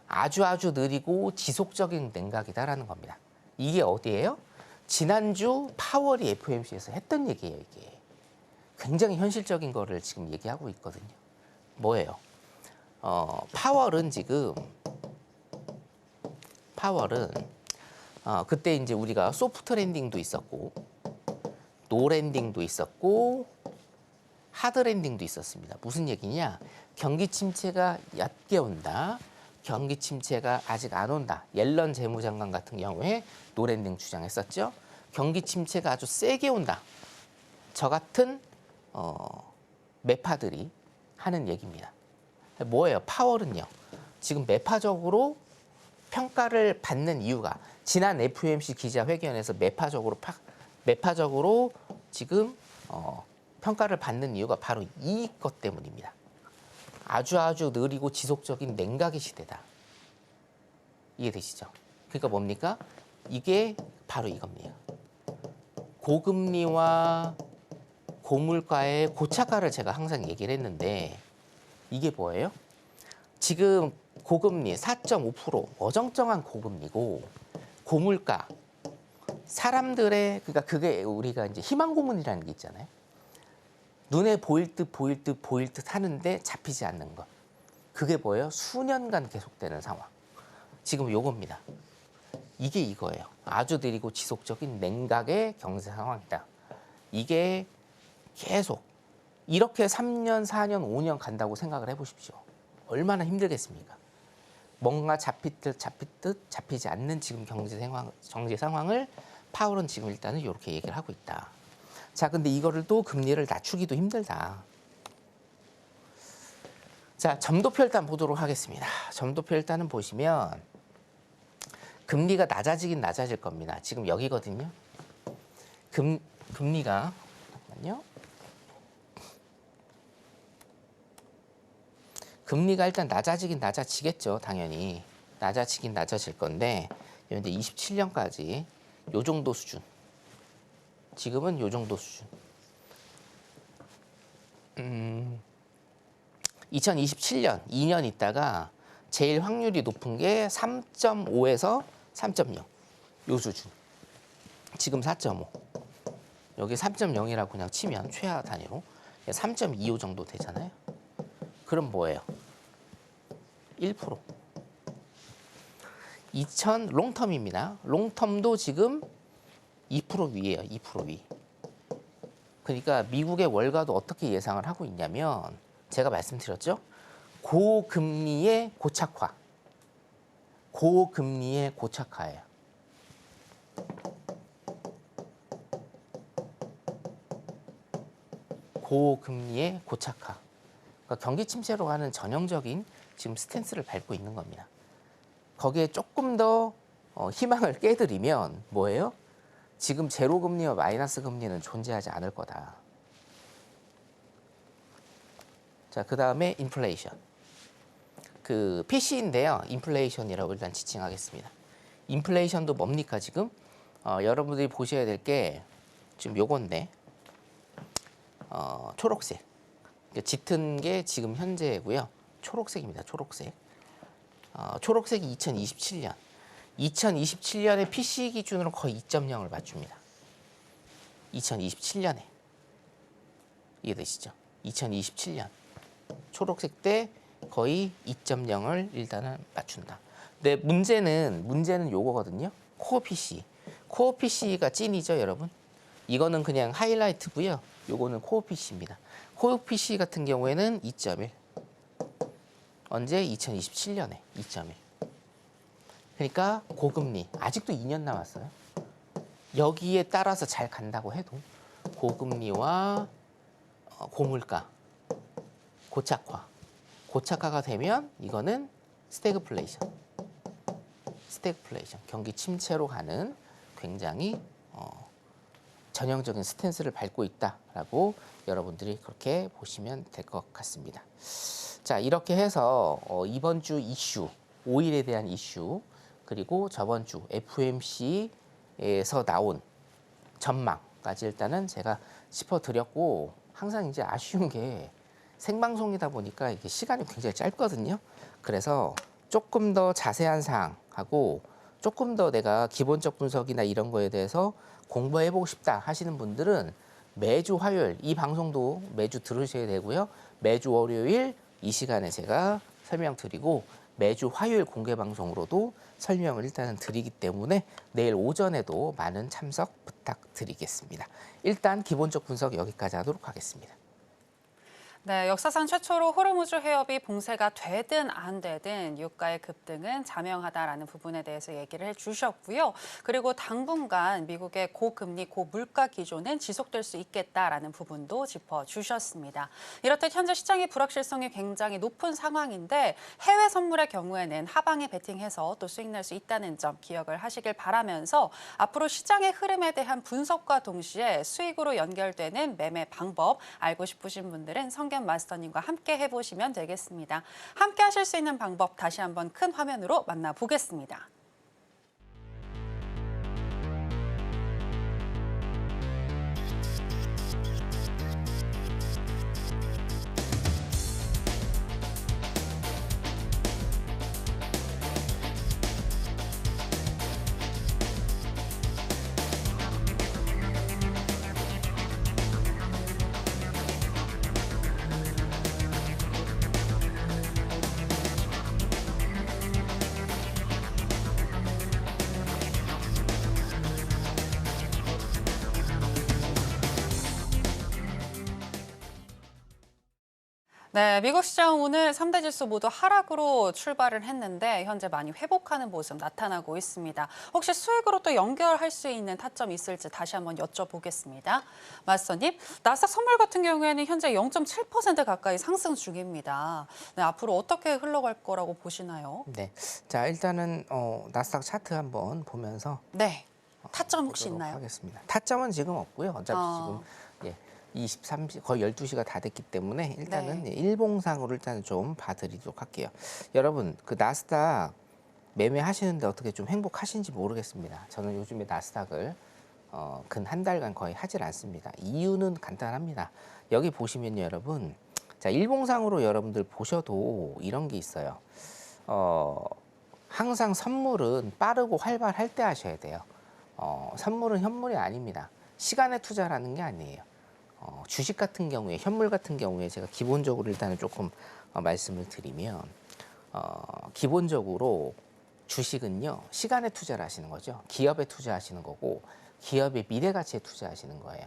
아주 느리고 지속적인 냉각이다라는 겁니다. 이게 어디예요? 지난주 파월이 FOMC에서 했던 얘기예요. 이게 굉장히 현실적인 거를 지금 얘기하고 있거든요. 뭐예요? 파월은 그때 이제 우리가 소프트 랜딩도 있었고 노 랜딩도 있었고 하드 랜딩도 있었습니다. 무슨 얘기냐? 경기 침체가 얕게 온다. 경기 침체가 아직 안 온다. 옐런 재무장관 같은 경우에 노 랜딩 주장했었죠. 경기 침체가 아주 세게 온다. 저 같은 매파들이 하는 얘기입니다. 뭐예요? 파월은요. 지금 매파적으로 평가를 받는 이유가 지난 FOMC 기자회견에서 매파적으로 지금 평가를 받는 이유가 바로 이것 때문입니다. 아주 느리고 지속적인 냉각의 시대다. 이해되시죠? 그러니까 뭡니까? 이게 바로 이겁니다. 고금리와 고물가의 고착화를 제가 항상 얘기를 했는데 이게 뭐예요? 지금 고금리 4.5% 어정쩡한 고금리고 고물가 사람들의 그러니까 그게 우리가 이제 희망 고문이라는 게 있잖아요. 눈에 보일 듯 하는데 잡히지 않는 것. 그게 뭐예요? 수년간 계속되는 상황. 지금 요겁니다. 이게 이거예요. 아주 느리고 지속적인 냉각의 경제 상황이다. 이게 계속 이렇게 3년, 4년, 5년 간다고 생각을 해보십시오. 얼마나 힘들겠습니까? 뭔가 잡히듯 잡히지 않는 지금 경제 상황을 파월은 지금 일단은 이렇게 얘기를 하고 있다. 자, 근데 이거를 또 금리를 낮추기도 힘들다. 자, 점도표 일단 보도록 하겠습니다. 점도표 일단은 보시면 금리가 낮아지긴 낮아질 겁니다. 지금 여기거든요. 금리가 잠깐만요. 금리가 일단 낮아지긴 낮아지겠죠, 당연히. 낮아지긴 낮아질 건데 이제 27년까지 요 정도 수준. 지금은 요 정도 수준. 2027년, 2년 있다가 제일 확률이 높은 게 3.5에서 3.0. 요 수준. 지금 4.5. 여기 3.0이라고 그냥 치면 최하 단위로 3.25 정도 되잖아요. 그럼 뭐예요? 1%. 2000 롱텀입니다. 롱텀도 지금 2% 위예요. 2% 위. 그러니까 미국의 월가도 어떻게 예상을 하고 있냐면 제가 말씀드렸죠. 고금리의 고착화. 고금리의 고착화예요. 고금리의 고착화. 그러니까 경기 침체로 가는 전형적인 지금 스탠스를 밟고 있는 겁니다. 거기에 조금 더 희망을 깨드리면 뭐예요? 지금 제로 금리와 마이너스 금리는 존재하지 않을 거다. 자, 그 다음에 인플레이션. 그 PC인데요. 인플레이션이라고 일단 지칭하겠습니다. 인플레이션도 뭡니까 지금? 여러분들이 보셔야 될 게 지금 요건데 초록색. 짙은 게 지금 현재고요. 초록색입니다. 초록색. 초록색이 2027년. 2027년에 PC 기준으로 거의 2.0을 맞춥니다. 2027년에. 이해되시죠? 2027년. 초록색 때 거의 2.0을 일단은 맞춘다. 근데 문제는 요거거든요. 코어 PC. 코어 PC가 찐이죠, 여러분? 이거는 그냥 하이라이트고요. 요거는 코어 PC입니다. 코어 PC 같은 경우에는 2.1. 언제? 2027년에 2.1. 그러니까 고금리. 아직도 2년 남았어요. 여기에 따라서 잘 간다고 해도 고금리와 고물가, 고착화. 고착화가 되면 이거는 스태그플레이션. 스태그플레이션. 경기 침체로 가는 굉장히 전형적인 스탠스를 밟고 있다라고 여러분들이 그렇게 보시면 될 것 같습니다. 자, 이렇게 해서 이번 주 이슈, 오일에 대한 이슈, 그리고 저번 주 FOMC에서 나온 전망까지 일단은 제가 짚어드렸고, 항상 이제 아쉬운 게 생방송이다 보니까 이게 시간이 굉장히 짧거든요. 그래서 조금 더 자세한 사항하고 조금 더 내가 기본적 분석이나 이런 거에 대해서 공부해보고 싶다 하시는 분들은 매주 화요일, 이 방송도 매주 들으셔야 되고요. 매주 월요일 이 시간에 제가 설명드리고 매주 화요일 공개 방송으로도 설명을 일단은 드리기 때문에 내일 오전에도 많은 참석 부탁드리겠습니다. 일단 기본적 분석 여기까지 하도록 하겠습니다. 네, 역사상 최초로 호르무즈 해협이 봉쇄가 되든 안 되든 유가의 급등은 자명하다라는 부분에 대해서 얘기를 해주셨고요. 그리고 당분간 미국의 고금리, 고물가 기조는 지속될 수 있겠다라는 부분도 짚어주셨습니다. 이렇듯 현재 시장의 불확실성이 굉장히 높은 상황인데 해외 선물의 경우에는 하방에 베팅해서 또 수익 낼 수 있다는 점 기억을 하시길 바라면서 앞으로 시장의 흐름에 대한 분석과 동시에 수익으로 연결되는 매매 방법 알고 싶으신 분들은 성경 마스터님과 함께 해보시면 되겠습니다. 함께 하실 수 있는 방법 다시 한번 큰 화면으로 만나보겠습니다. 네, 미국 시장 오늘 3대 지수 모두 하락으로 출발을 했는데 현재 많이 회복하는 모습 나타나고 있습니다. 혹시 수익으로 또 연결할 수 있는 타점이 있을지 다시 한번 여쭤보겠습니다. 마스터님, 나스닥 선물 같은 경우에는 현재 0.7% 가까이 상승 중입니다. 네, 앞으로 어떻게 흘러갈 거라고 보시나요? 네, 자 일단은 나스닥 차트 한번 보면서 네, 타점 혹시 있나요? 하겠습니다. 타점은 지금 없고요. 어차피 지금 거의 12시가 다 됐기 때문에 일단은 네. 일봉상으로 일단 좀 봐드리도록 할게요. 여러분, 그 나스닥 매매하시는데 어떻게 좀 행복하신지 모르겠습니다. 저는 요즘에 나스닥을 근 한 달간 거의 하질 않습니다. 이유는 간단합니다. 여기 보시면요, 여러분. 자, 일봉상으로 여러분들 보셔도 이런 게 있어요. 항상 선물은 빠르고 활발할 때 하셔야 돼요. 선물은 현물이 아닙니다. 시간의 투자라는 게 아니에요. 주식 같은 경우에, 현물 같은 경우에 제가 기본적으로 일단은 조금 말씀을 드리면, 기본적으로 주식은요, 시간에 투자를 하시는 거죠. 기업에 투자하시는 거고, 기업의 미래 가치에 투자하시는 거예요.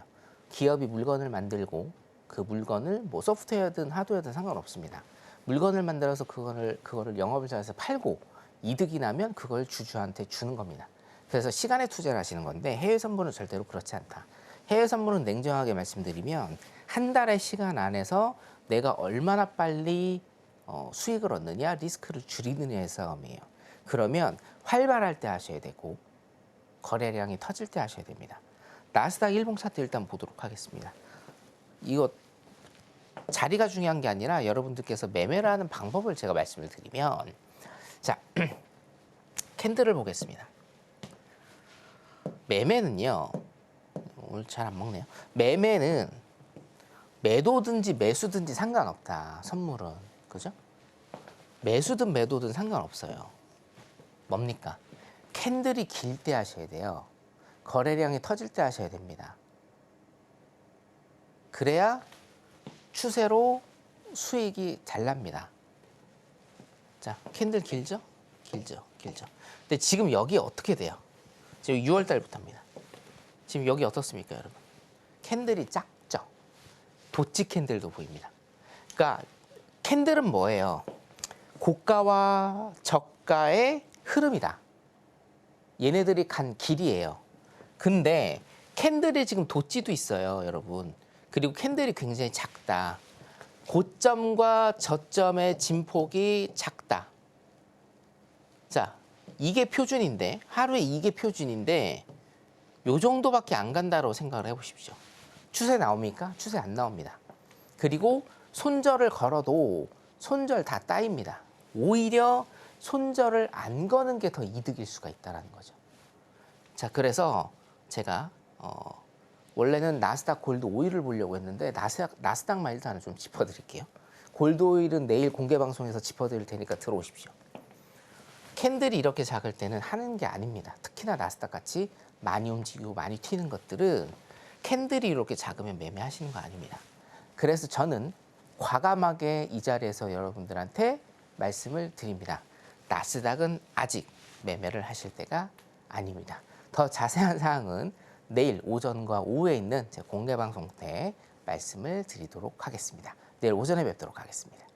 기업이 물건을 만들고, 그 물건을 뭐 소프트웨어든 하드웨어든 상관없습니다. 물건을 만들어서 그거를 영업자에서 팔고, 이득이 나면 그걸 주주한테 주는 겁니다. 그래서 시간에 투자를 하시는 건데, 해외 선물은 절대로 그렇지 않다. 해외 선물은 냉정하게 말씀드리면 한 달의 시간 안에서 내가 얼마나 빨리 수익을 얻느냐, 리스크를 줄이느냐의 싸움이에요. 그러면 활발할 때 하셔야 되고 거래량이 터질 때 하셔야 됩니다. 나스닥 일봉 차트 일단 보도록 하겠습니다. 이거 자리가 중요한 게 아니라 여러분들께서 매매를 하는 방법을 제가 말씀을 드리면, 자, 캔들을 보겠습니다. 매매는요, 오늘 잘 안 먹네요. 매매는 매도든지 매수든지 상관없다. 선물은. 그죠? 매수든 매도든 상관없어요. 뭡니까? 캔들이 길 때 하셔야 돼요. 거래량이 터질 때 하셔야 됩니다. 그래야 추세로 수익이 잘 납니다. 자, 캔들 길죠? 길죠? 길죠? 근데 지금 여기 어떻게 돼요? 지금 6월 달부터입니다. 지금 여기 어떻습니까, 여러분? 캔들이 작죠? 도치 캔들도 보입니다. 그러니까 캔들은 뭐예요? 고가와 저가의 흐름이다. 얘네들이 간 길이에요. 근데 캔들이 지금 도치도 있어요, 여러분. 그리고 캔들이 굉장히 작다. 고점과 저점의 진폭이 작다. 자, 이게 표준인데, 하루에 이게 표준인데 요 정도밖에 안 간다고 생각을 해보십시오. 추세 나옵니까? 추세 안 나옵니다. 그리고 손절을 걸어도 손절 다 따입니다. 오히려 손절을 안 거는 게 더 이득일 수가 있다는 거죠. 자, 그래서 제가 원래는 나스닥 골드 오일을 보려고 했는데 나스닥만 일단은 좀 짚어드릴게요. 골드 오일은 내일 공개 방송에서 짚어드릴 테니까 들어오십시오. 캔들이 이렇게 작을 때는 하는 게 아닙니다. 특히나 나스닥 같이 많이 움직이고 많이 튀는 것들은 캔들이 이렇게 작으면 매매하시는 거 아닙니다. 그래서 저는 과감하게 이 자리에서 여러분들한테 말씀을 드립니다. 나스닥은 아직 매매를 하실 때가 아닙니다. 더 자세한 사항은 내일 오전과 오후에 있는 제 공개 방송 때 말씀을 드리도록 하겠습니다. 내일 오전에 뵙도록 하겠습니다.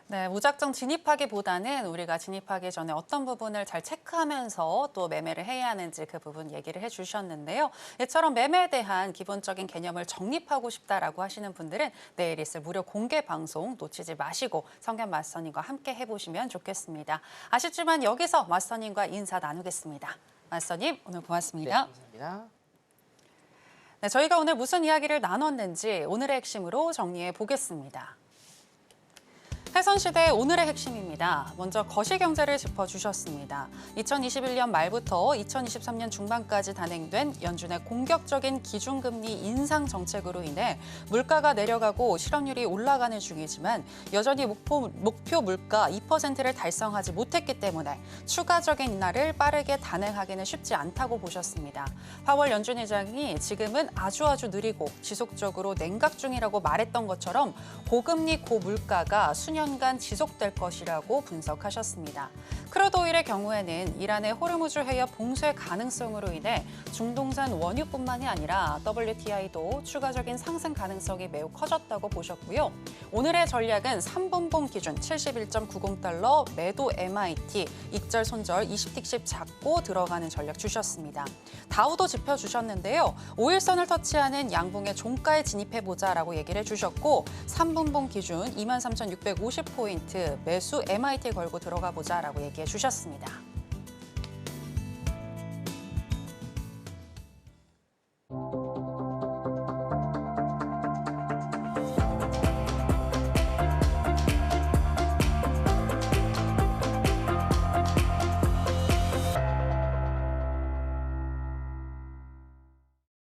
네, 무작정 진입하기보다는 우리가 진입하기 전에 어떤 부분을 잘 체크하면서 또 매매를 해야 하는지 그 부분 얘기를 해주셨는데요. 이처럼 매매에 대한 기본적인 개념을 정립하고 싶다라고 하시는 분들은 내일 있을 무료 공개 방송 놓치지 마시고 성견 마스터님과 함께 해보시면 좋겠습니다. 아쉽지만 여기서 마스터님과 인사 나누겠습니다. 마스터님, 오늘 고맙습니다. 네, 감사합니다. 네, 저희가 오늘 무슨 이야기를 나눴는지 오늘의 핵심으로 정리해 보겠습니다. 해선시대의 오늘의 핵심입니다. 먼저 거시경제를 짚어주셨습니다. 2021년 말부터 2023년 중반까지 단행된 연준의 공격적인 기준금리 인상 정책으로 인해 물가가 내려가고 실업률이 올라가는 중이지만 여전히 목표 물가 2%를 달성하지 못했기 때문에 추가적인 인하를 빠르게 단행하기는 쉽지 않다고 보셨습니다. 파월 연준 의장이 지금은 아주 느리고 지속적으로 냉각 중이라고 말했던 것처럼 고금리 고물가가 수년간 지속될 것이라고 분석하셨습니다. 크루드 오일의 경우에는 이란의 호르무즈 해협 봉쇄 가능성으로 인해 중동산 원유뿐만이 아니라 WTI도 추가적인 상승 가능성이 매우 커졌다고 보셨고요. 오늘의 전략은 3분봉 기준 71.90달러 매도 MIT 익절 손절 20틱씩 잡고 들어가는 전략 주셨습니다. 다우도 짚어주셨는데요. 5일선을 터치하는 양봉의 종가에 진입해보자라고 얘기를 해주셨고 3분봉 기준 23,650포인트 매수 MIT 걸고 들어가 보자라고 얘기해 주셨습니다.